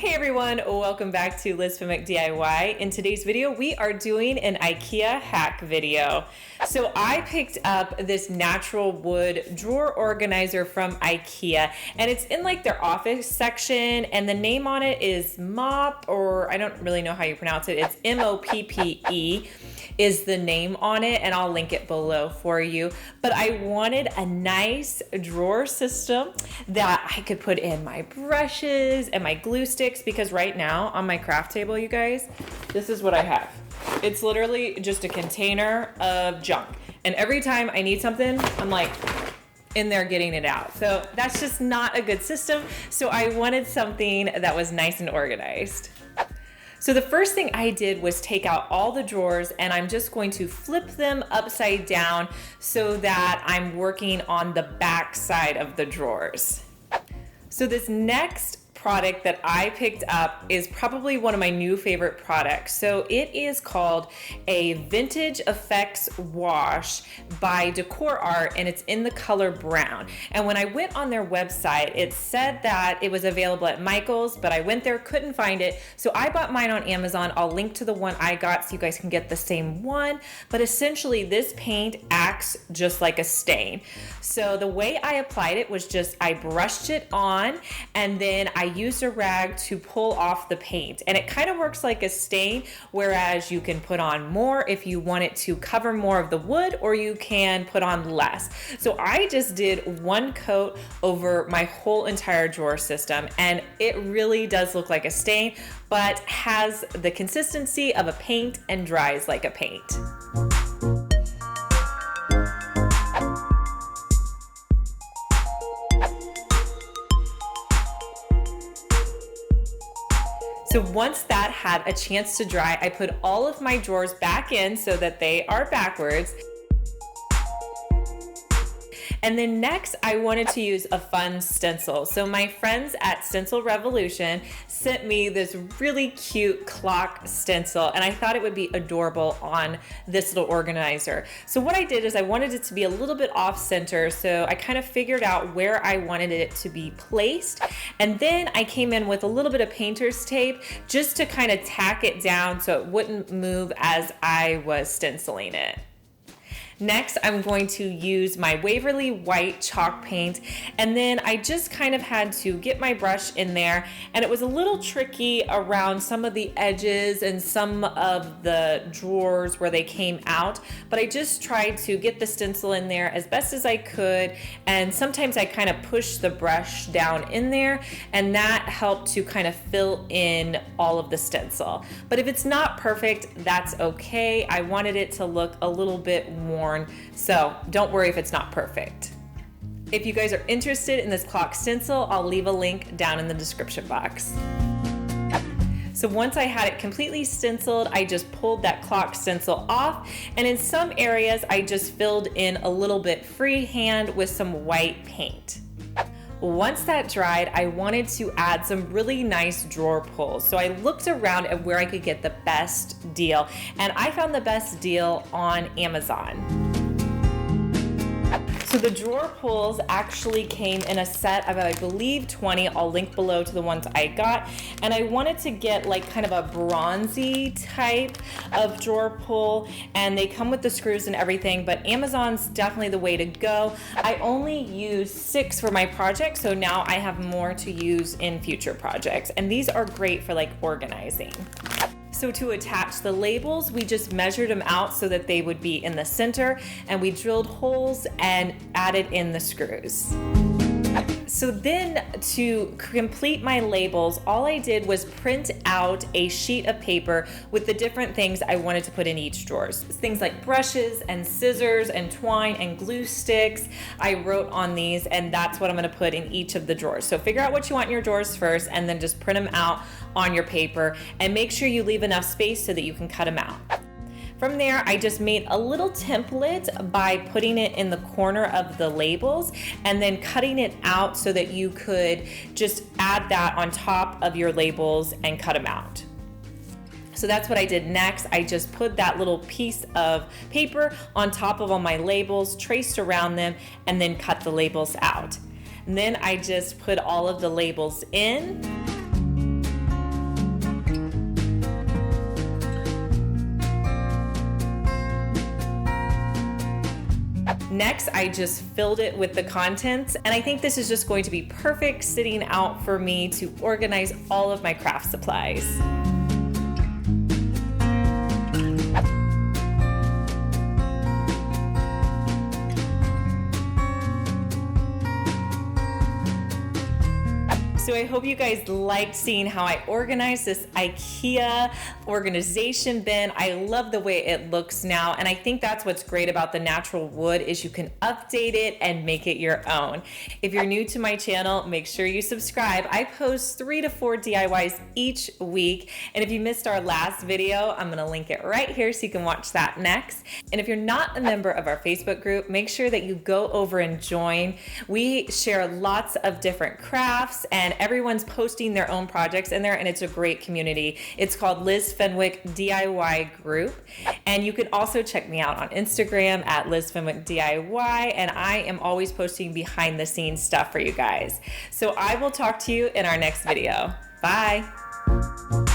Hey everyone, welcome back to lizfenwickdiy. In today's video, we are doing an IKEA hack video. So I picked up this natural wood drawer organizer from IKEA, and it's in like their office section, and the name on it is Moppe, or I don't really know how you pronounce it. It's Moppe is the name on it, and I'll link it below for you. But I wanted a nice drawer system that I could put in my brushes and my glue sticks, because right now on my craft table, you guys, this is what I have. It's literally just a container of junk. And every time I need something, I'm like in there getting it out. So that's just not a good system. So I wanted something that was nice and organized. So the first thing I did was take out all the drawers, and I'm just going to flip them upside down so that I'm working on the back side of the drawers. So this next product that I picked up is probably one of my new favorite products. So it is called a Vintage Effects Wash by Decor Art, and it's in the color brown. And when I went on their website, it said that it was available at Michael's, but I went there, couldn't find it. So I bought mine on Amazon. I'll link to the one I got so you guys can get the same one. But essentially this paint acts just like a stain. So the way I applied it was just I brushed it on, and then I used a rag to pull off the paint, and it kind of works like a stain, whereas you can put on more if you want it to cover more of the wood, or you can put on less. So I just did one coat over my whole entire drawer system, and it really does look like a stain, but has the consistency of a paint and dries like a paint. So once that had a chance to dry, I put all of my drawers back in so that they are backwards. And then next, I wanted to use a fun stencil. So my friends at Stencil Revolution sent me this really cute clock stencil, and I thought it would be adorable on this little organizer. So what I did is I wanted it to be a little bit off center, so I kind of figured out where I wanted it to be placed. And then I came in with a little bit of painter's tape just to kind of tack it down so it wouldn't move as I was stenciling it. Next, I'm going to use my Waverly white chalk paint, and then I just kind of had to get my brush in there, and it was a little tricky around some of the edges and some of the drawers where they came out, but I just tried to get the stencil in there as best as I could, and sometimes I kind of pushed the brush down in there, and that helped to kind of fill in all of the stencil. But if it's not perfect, that's okay. I wanted it to look a little bit worn, so don't worry if it's not perfect. If you guys are interested in this clock stencil, I'll leave a link down in the description box. So once I had it completely stenciled, I just pulled that clock stencil off, and in some areas I just filled in a little bit freehand with some white paint. Once that dried, I wanted to add some really nice drawer pulls. So I looked around at where I could get the best deal, and I found the best deal on Amazon. So the drawer pulls actually came in a set of, I believe, 20. I'll link below to the ones I got. And I wanted to get like kind of a bronzy type of drawer pull, and they come with the screws and everything, but Amazon's definitely the way to go. I only used 6 for my project, so now I have more to use in future projects. And these are great for like organizing. So to attach the labels, we just measured them out so that they would be in the center, and we drilled holes and added in the screws. So then to complete my labels, all I did was print out a sheet of paper with the different things I wanted to put in each drawer. Things like brushes and scissors and twine and glue sticks. I wrote on these, and that's what I'm gonna put in each of the drawers. So figure out what you want in your drawers first, and then just print them out on your paper, and make sure you leave enough space so that you can cut them out. From there, I just made a little template by putting it in the corner of the labels and then cutting it out so that you could just add that on top of your labels and cut them out. So that's what I did next. I just put that little piece of paper on top of all my labels, traced around them, and then cut the labels out. And then I just put all of the labels in. Next, I just filled it with the contents, and I think this is just going to be perfect sitting out for me to organize all of my craft supplies. So I hope you guys liked seeing how I organized this IKEA organization bin. I love the way it looks now, and I think that's what's great about the natural wood is you can update it and make it your own. If you're new to my channel, make sure you subscribe. I post 3 to 4 DIYs each week, and if you missed our last video, I'm gonna link it right here so you can watch that next. And if you're not a member of our Facebook group, make sure that you go over and join. We share lots of different crafts, and everyone's posting their own projects in there, and it's a great community. It's called lizfenwickdiy group, and you can also check me out on Instagram at lizfenwickdiy, and I am always posting behind the scenes stuff for you guys. So I will talk to you in our next video. Bye.